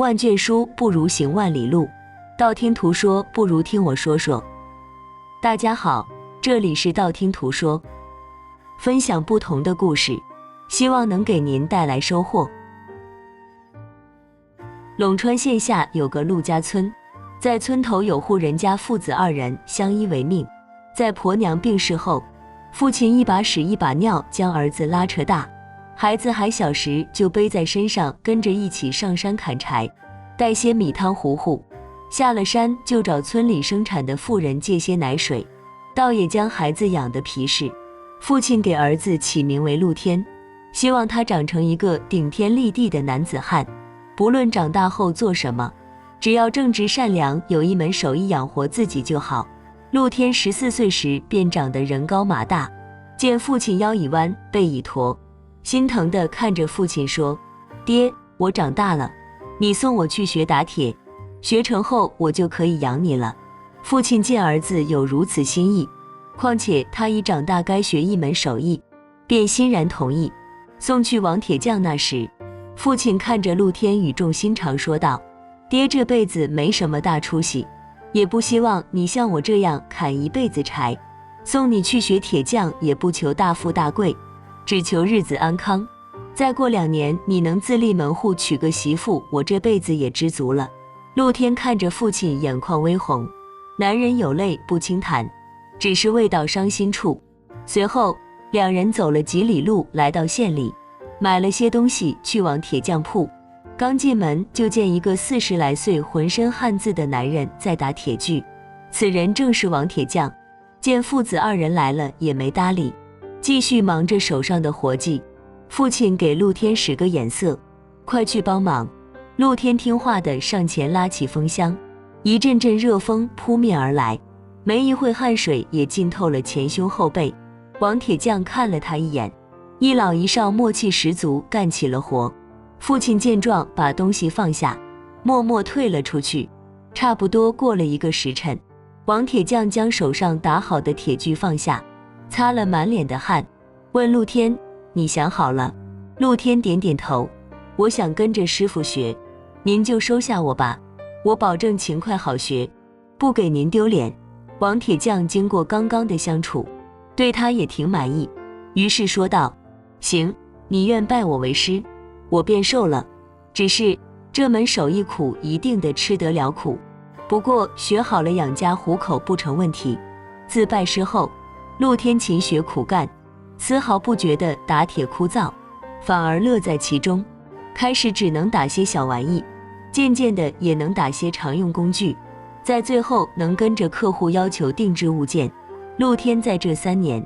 万卷书不如行万里路，道听途说不如听我说说。大家好，这里是道听途说，分享不同的故事，希望能给您带来收获。陇川县下有个陆家村，在村头有户人家父子二人相依为命。在婆娘病逝后，父亲一把屎一把尿将儿子拉扯大，孩子还小时就背在身上跟着一起上山砍柴，带些米汤糊糊，下了山就找村里生产的妇人借些奶水，倒也将孩子养得皮实。父亲给儿子起名为陆天，希望他长成一个顶天立地的男子汉，不论长大后做什么，只要正直善良，有一门手艺养活自己就好。陆天14岁时便长得人高马大，见父亲腰已弯背已驼，心疼地看着父亲说：爹，我长大了，你送我去学打铁，学成后我就可以养你了。父亲见儿子有如此心意，况且他已长大该学一门手艺，便欣然同意。送去王铁匠那时，父亲看着陆天语重心长说道：爹这辈子没什么大出息，也不希望你像我这样砍一辈子柴，送你去学铁匠也不求大富大贵，只求日子安康。再过2年你能自立门户娶个媳妇，我这辈子也知足了。陆天看着父亲眼眶微红，男人有泪不轻弹，只是未到伤心处。随后2人走了几里路，来到县里，买了些东西去往铁匠铺。刚进门就见一个40来岁浑身汗渍的男人在打铁具，此人正是王铁匠。见父子2人来了也没搭理，继续忙着手上的活计。父亲给陆天使个眼色，快去帮忙。陆天听话的上前拉起风箱，一阵阵热风扑面而来，没一会汗水也浸透了前胸后背。王铁匠看了他一眼，一老一少默契十足，干起了活。父亲见状把东西放下，默默退了出去。差不多过了1个时辰，王铁匠将手上打好的铁具放下，擦了满脸的汗，问陆天：你想好了？陆天点点头，我想跟着师傅学，您就收下我吧，我保证勤快好学，不给您丢脸。王铁匠经过刚刚的相处，对他也挺满意，于是说道：行，你愿拜我为师，我便受了。只是这门手艺苦，一定得吃得了苦，不过学好了养家糊口不成问题。自拜师后，陆天勤学苦干，丝毫不觉得打铁枯燥，反而乐在其中。开始只能打些小玩意，渐渐的也能打些常用工具，在最后能跟着客户要求定制物件。陆天在这3年，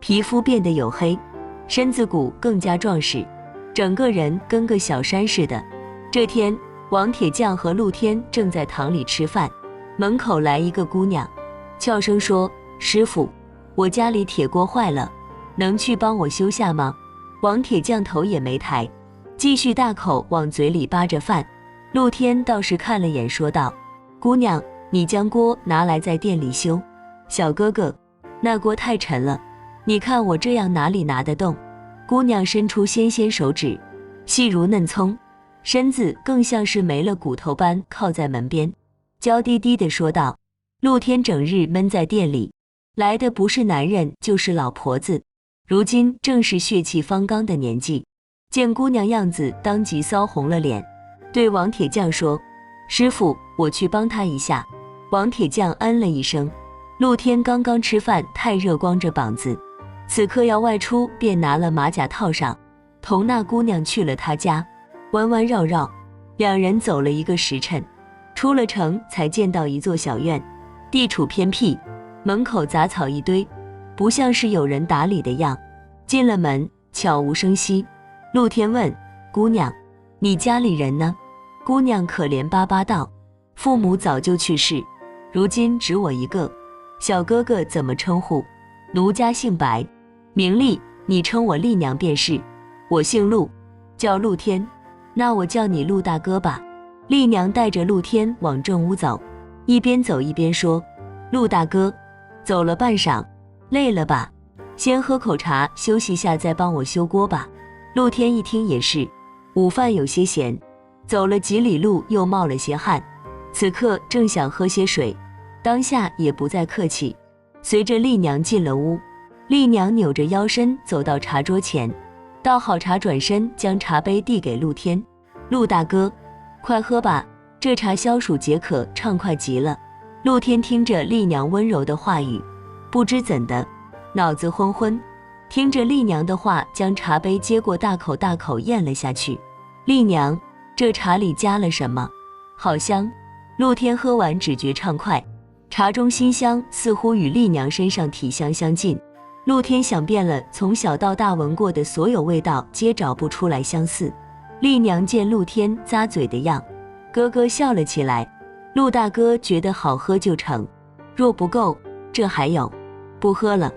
皮肤变得黝黑，身子骨更加壮实，整个人跟个小山似的。这天，王铁匠和陆天正在堂里吃饭，门口来一个姑娘，悄声说：师傅，我家里铁锅坏了，能去帮我修下吗？王铁匠头也没抬，继续大口往嘴里扒着饭。陆天倒是看了眼，说道：姑娘，你将锅拿来在店里修。小哥哥，那锅太沉了，你看我这样哪里拿得动？姑娘伸出纤纤手指，细如嫩葱，身子更像是没了骨头般靠在门边，娇滴滴地说道：陆天整日闷在店里，来的不是男人就是老婆子，如今正是血气方刚的年纪。见姑娘样子，当即臊红了脸，对王铁匠说：师傅，我去帮他一下。王铁匠嗯了一声。陆天刚刚吃饭太热，光着膀子，此刻要外出，便拿了马甲套上，同那姑娘去了他家。弯弯绕绕，2人走了1个时辰，出了城才见到一座小院，地处偏僻，门口杂草一堆，不像是有人打理的样。进了门，悄无声息。陆天问：姑娘，你家里人呢？姑娘可怜巴巴道：父母早就去世，如今只我一个。小哥哥怎么称呼？奴家姓白，名利，你称我丽娘便是。我姓陆，叫陆天，那我叫你陆大哥吧。丽娘带着陆天往正屋走，一边走一边说：陆大哥，走了半晌，累了吧？先喝口茶休息下，再帮我修锅吧。陆天一听也是，午饭有些咸，走了几里路，又冒了些汗。此刻正想喝些水，当下也不再客气，随着丽娘进了屋。丽娘扭着腰身走到茶桌前，倒好茶，转身将茶杯递给陆天：“陆大哥，快喝吧，这茶消暑解渴，畅快极了。”陆天听着丽娘温柔的话语，不知怎的，脑子昏昏，听着丽娘的话，将茶杯接过，大口大口咽了下去。丽娘，这茶里加了什么？好香！陆天喝完只觉畅快，茶中馨香似乎与丽娘身上体香相近。陆天想遍了从小到大闻过的所有味道，皆找不出来相似。丽娘见陆天咂嘴的样，咯咯笑了起来。陆大哥觉得好喝就成，若不够，这还有。不喝了，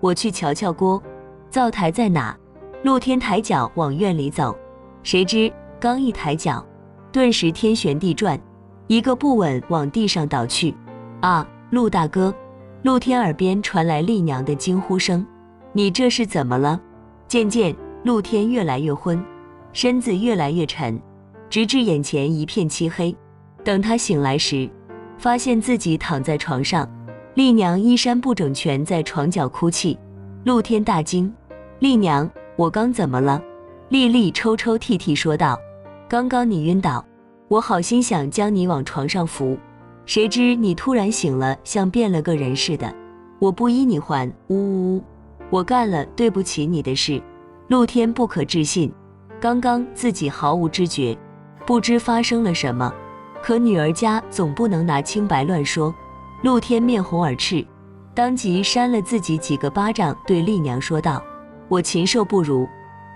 我去瞧瞧锅，灶台在哪？陆天抬脚往院里走，谁知刚一抬脚，顿时天旋地转，一个不稳往地上倒去。啊，陆大哥！陆天耳边传来丽娘的惊呼声：“你这是怎么了？”渐渐，陆天越来越昏，身子越来越沉，直至眼前一片漆黑。等他醒来时，发现自己躺在床上，丽娘衣衫不整，全在床角哭泣。陆天大惊：“丽娘，我刚怎么了？”丽丽抽抽涕涕说道：“刚刚你晕倒，我好心想将你往床上扶，谁知你突然醒了，像变了个人似的，我不依你还，呜呜呜，我干了对不起你的事。”陆天不可置信，刚刚自己毫无知觉，不知发生了什么，可女儿家总不能拿清白乱说。陆天面红耳赤，当即扇了自己几个巴掌，对丽娘说道：“我禽兽不如，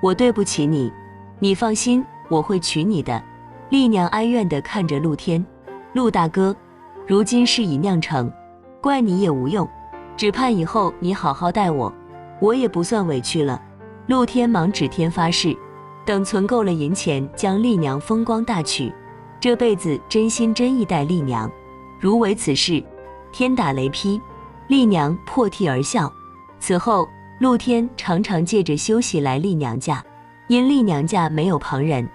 我对不起你，你放心，我会娶你的。”丽娘哀怨地看着陆天：“陆大哥，如今事已酿成，怪你也无用，只盼以后你好好待我，我也不算委屈了。”陆天忙指天发誓，等存够了银钱，将丽娘风光大娶，这辈子真心真意待丽娘。如违此事，天打雷劈。丽娘破涕而笑。此后，陆天常常借着休息来丽娘家，因丽娘家没有旁人，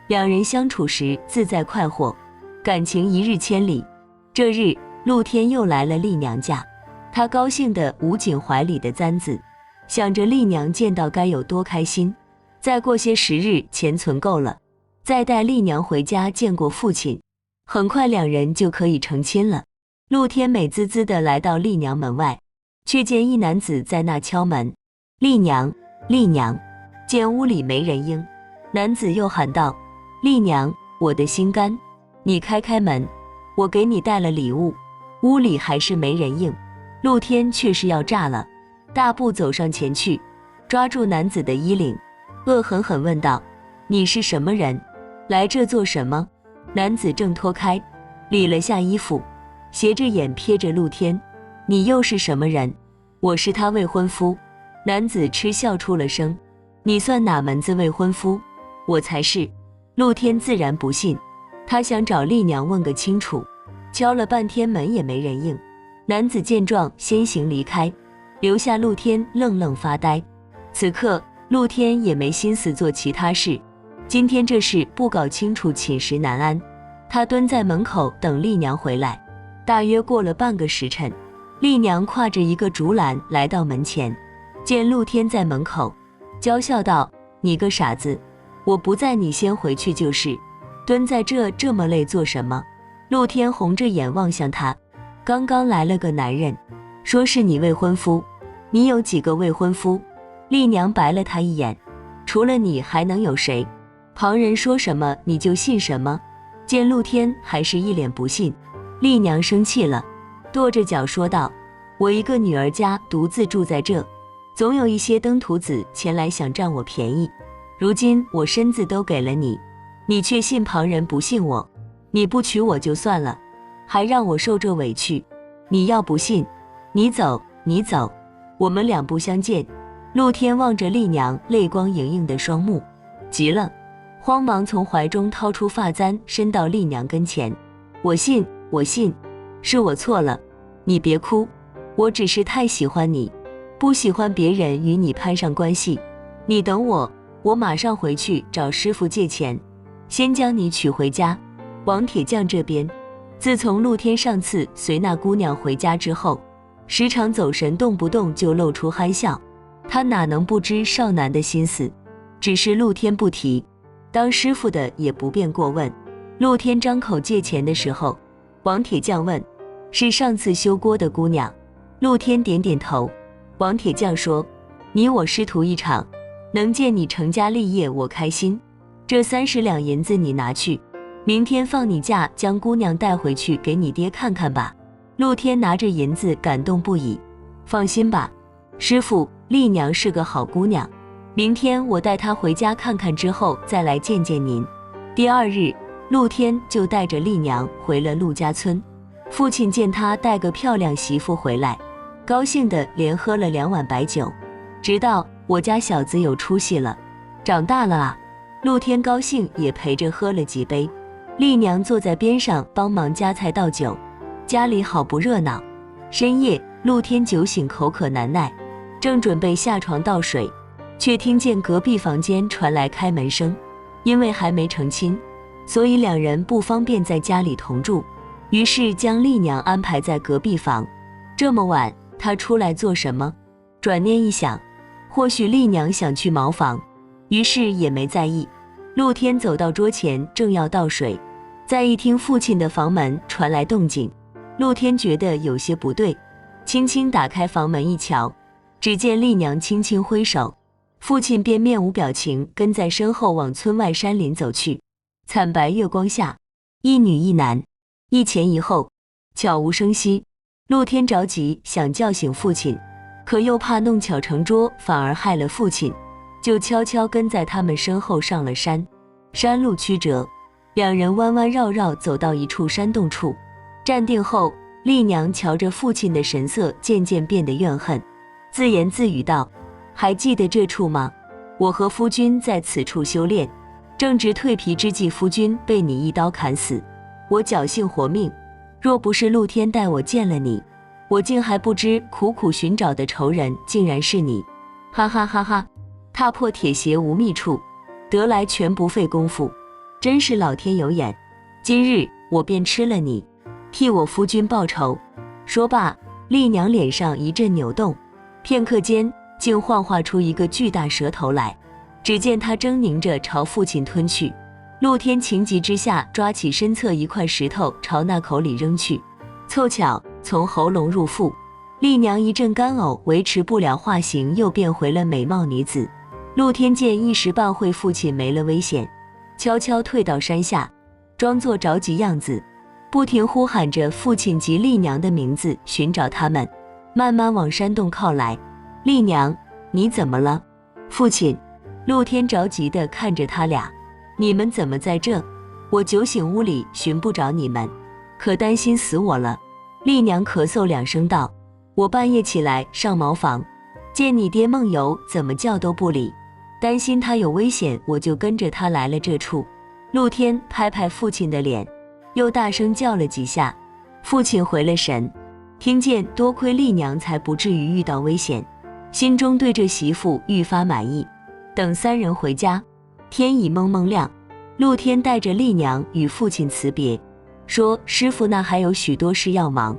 两人相处时自在快活，感情一日千里。这日，陆天又来了丽娘家，他高兴地捂紧怀里的簪子，想着丽娘见到该有多开心。再过些时日，钱存够了，再带丽娘回家见过父亲，很快两人就可以成亲了。陆天美滋滋地来到丽娘门外，却见一男子在那敲门：“丽娘，丽娘！”见屋里没人应，男子又喊道：“丽娘，我的心肝，你开开门，我给你带了礼物。”屋里还是没人应，陆天却是要炸了，大步走上前去，抓住男子的衣领，恶狠狠问道：“你是什么人？来这做什么？”男子正脱开，理了下衣服，斜着眼瞥着陆天：“你又是什么人？”“我是他未婚夫。”男子嗤笑出了声：“你算哪门子未婚夫？我才是。”陆天自然不信，他想找丽娘问个清楚，敲了半天门也没人应。男子见状先行离开，留下陆天愣愣发呆。此刻陆天也没心思做其他事，今天这事不搞清楚寝食难安。他蹲在门口等丽娘回来，大约过了半个时辰，丽娘挎着一个竹篮来到门前，见陆天在门口，娇笑道：“你个傻子，我不在你先回去就是，蹲在这么累做什么？”陆天红着眼望向他：“刚刚来了个男人，说是你未婚夫，你有几个未婚夫？”丽娘白了他一眼：“除了你还能有谁？旁人说什么你就信什么？”见陆天还是一脸不信，丽娘生气了，跺着脚说道：“我一个女儿家独自住在这，总有一些登徒子前来想占我便宜，如今我身子都给了你，你却信旁人不信我，你不娶我就算了，还让我受这委屈，你要不信，你走，你走，我们两不相见。”陆天望着丽娘泪光盈盈的双目，急了，慌忙从怀中掏出发簪，伸到丽娘跟前：“我信，我信，是我错了，你别哭，我只是太喜欢你，不喜欢别人与你攀上关系。你等我，我马上回去找师傅借钱。”先将你娶回家。王铁匠这边，自从陆天上次随那姑娘回家之后，时常走神，动不动就露出憨笑，他哪能不知少男的心思？只是陆天不提，当师傅的也不便过问。陆天张口借钱的时候，王铁匠问：“是上次修锅的姑娘？”陆天点点头。王铁匠说：“你我师徒一场，能见你成家立业，我开心。这30两银子你拿去，明天放你假，将姑娘带回去给你爹看看吧。”陆天拿着银子感动不已：“放心吧，师傅，丽娘是个好姑娘，明天我带她回家看看之后再来见见您。”第2日，陆天就带着丽娘回了陆家村。父亲见他带个漂亮媳妇回来，高兴的连喝了2碗白酒，直到我家小子有出息了，长大了啊。陆天高兴也陪着喝了几杯，丽娘坐在边上帮忙夹菜倒酒，家里好不热闹。深夜，陆天酒醒口渴难耐，正准备下床倒水，却听见隔壁房间传来开门声。因为还没成亲，所以2人不方便在家里同住，于是将丽娘安排在隔壁房。这么晚她出来做什么？转念一想，或许丽娘想去茅房，于是也没在意。陆天走到桌前，正要倒水，再一听父亲的房门传来动静，陆天觉得有些不对，轻轻打开房门一瞧，只见丽娘轻轻挥手，父亲便面无表情跟在身后往村外山林走去。惨白月光下，一女一男，一前一后，悄无声息。陆天着急想叫醒父亲，可又怕弄巧成拙反而害了父亲，就悄悄跟在他们身后上了山。山路曲折，2人弯弯绕绕走到一处山洞处，站定后，丽娘瞧着父亲的神色渐渐变得怨恨，自言自语道：“还记得这处吗？我和夫君在此处修炼，正值蜕皮之际，夫君被你一刀砍死，我侥幸活命。若不是陆天带我见了你，我竟还不知苦苦寻找的仇人竟然是你。哈哈哈哈！踏破铁鞋无觅处，得来全不费功夫，真是老天有眼。今日我便吃了你，替我夫君报仇。”说罢，丽娘脸上一阵扭动，片刻间竟幻化出一个巨大舌头来，只见她狰狞着朝父亲吞去。陆天情急之下抓起身侧一块石头朝那口里扔去，凑巧从喉咙入腹，丽娘一阵干呕，维持不了化形，又变回了美貌女子。陆天见一时半会父亲没了危险，悄悄退到山下，装作着急样子，不停呼喊着父亲及丽娘的名字，寻找他们，慢慢往山洞靠来。丽娘，你怎么了？父亲。陆天着急地看着他俩，你们怎么在这？我酒醒屋里寻不着你们，可担心死我了。丽娘咳嗽2声道：“我半夜起来上茅房，见你爹梦游，怎么叫都不理，担心他有危险，我就跟着他来了这处。”陆天拍拍父亲的脸，又大声叫了几下，父亲回了神，听见多亏丽娘才不至于遇到危险，心中对这媳妇愈发满意。等3人回家，天已蒙蒙亮，陆天带着丽娘与父亲辞别，说师傅那还有许多事要忙，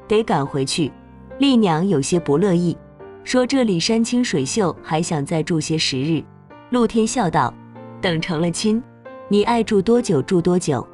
得赶回去。丽娘有些不乐意，说这里山清水秀，还想再住些时日。陆天笑道：“等成了亲，你爱住多久住多久。”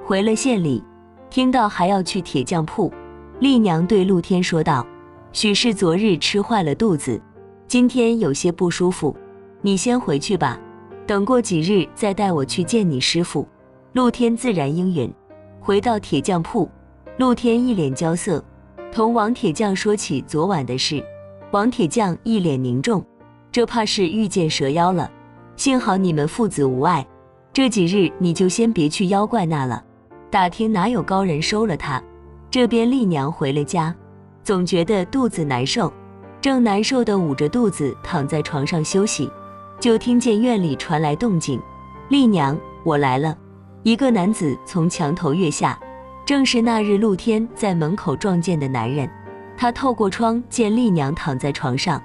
回了县里，听到还要去铁匠铺，丽娘对陆天说道：“许是昨日吃坏了肚子，今天有些不舒服，你先回去吧，等过几日再带我去见你师傅。”陆天自然应允。回到铁匠铺，陆天一脸焦色，同王铁匠说起昨晚的事。王铁匠一脸凝重，这怕是遇见蛇妖了，幸好你们父子无碍，这几日你就先别去妖怪那了，打听哪有高人收了他。这边丽娘回了家，总觉得肚子难受，正难受地捂着肚子躺在床上休息，就听见院里传来动静。丽娘，我来了。一个男子从墙头跃下，正是那日陆天在门口撞见的男人。他透过窗见丽娘躺在床上，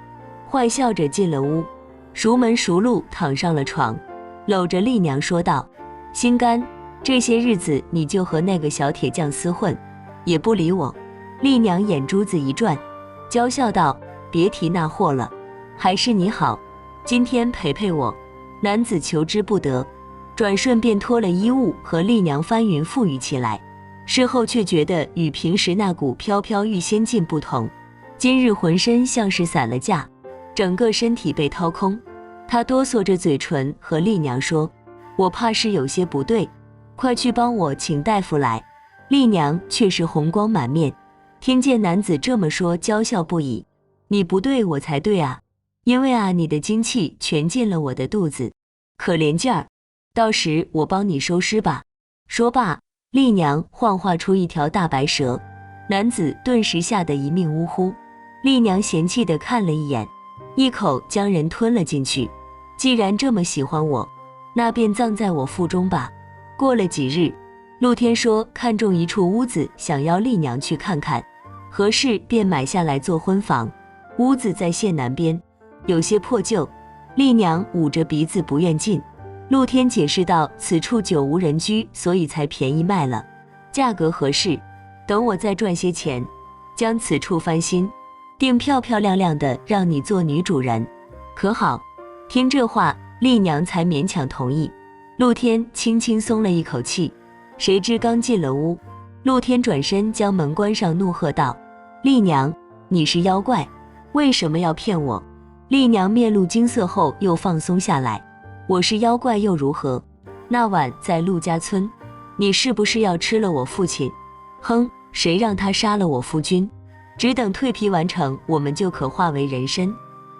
坏笑着进了屋，熟门熟路躺上了床，搂着丽娘说道：“心甘，这些日子你就和那个小铁匠厮混，也不理我。丽娘眼珠子一转，娇笑道：别提那货了，还是你好，今天陪陪我。男子求之不得，转瞬便脱了衣物和丽娘翻云覆雨起来，事后却觉得与平时那股飘飘欲仙劲不同，今日浑身像是散了架，整个身体被掏空。他哆嗦着嘴唇和丽娘说：我怕是有些不对，快去帮我请大夫来。丽娘却是红光满面，听见男子这么说，娇笑不已。你不对我才对啊，因为啊，你的精气全进了我的肚子，可怜劲儿，到时我帮你收尸吧。说罢，丽娘幻化出一条大白蛇，男子顿时吓得一命呜呼。丽娘嫌弃地看了一眼，一口将人吞了进去。既然这么喜欢我，那便葬在我腹中吧。过了几日，陆天说看中一处屋子，想邀丽娘去看看，合适便买下来做婚房。屋子在县南边，有些破旧，丽娘捂着鼻子不愿进。陆天解释道：此处久无人居，所以才便宜卖了，价格合适，等我再赚些钱，将此处翻新，定漂漂亮亮的让你做女主人，可好？听这话，丽娘才勉强同意。陆天轻轻松了一口气，谁知刚进了屋，陆天转身将门关上，怒喝道：丽娘，你是妖怪，为什么要骗我？丽娘面露惊色后又放松下来，我是妖怪又如何？那晚在陆家村，你是不是要吃了我父亲？哼，谁让他杀了我夫君？只等蜕皮完成，我们就可化为人身。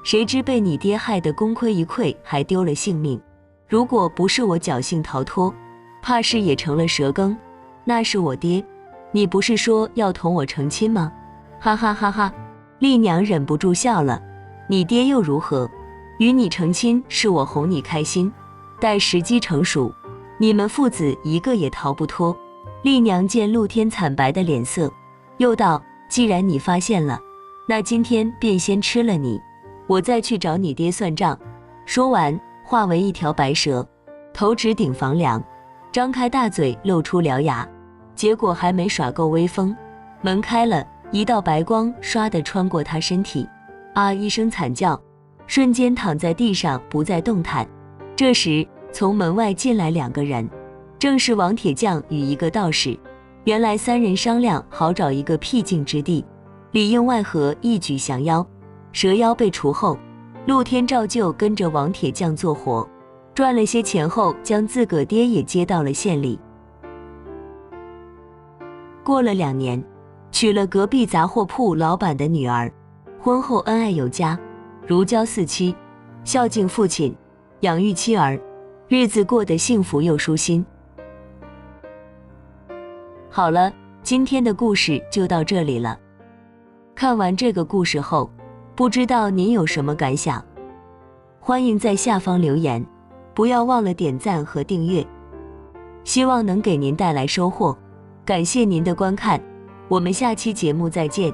谁知被你爹害得功亏一篑，还丢了性命。如果不是我侥幸逃脱，怕是也成了蛇羹。那是我爹，你不是说要同我成亲吗？哈哈哈哈！丽娘忍不住笑了。你爹又如何？与你成亲是我哄你开心，待时机成熟，你们父子一个也逃不脱。丽娘见陆天惨白的脸色，又道：既然你发现了，那今天便先吃了你，我再去找你爹算账。说完，化为一条白蛇，头直顶房梁，张开大嘴露出獠牙。结果还没耍够威风，门开了，一道白光唰地穿过他身体，啊一声惨叫，瞬间躺在地上不再动弹。这时从门外进来2个人，正是王铁匠与一个道士。原来3人商量好找一个僻静之地，里应外合，一举降妖。蛇妖被除后，陆天照旧跟着王铁匠做活，赚了些钱后，将自个爹也接到了县里。过了2年，娶了隔壁杂货铺老板的女儿，婚后恩爱有加，如胶似漆，孝敬父亲，养育妻儿，日子过得幸福又舒心。好了，今天的故事就到这里了。看完这个故事后，不知道您有什么感想？欢迎在下方留言，不要忘了点赞和订阅，希望能给您带来收获。感谢您的观看，我们下期节目再见。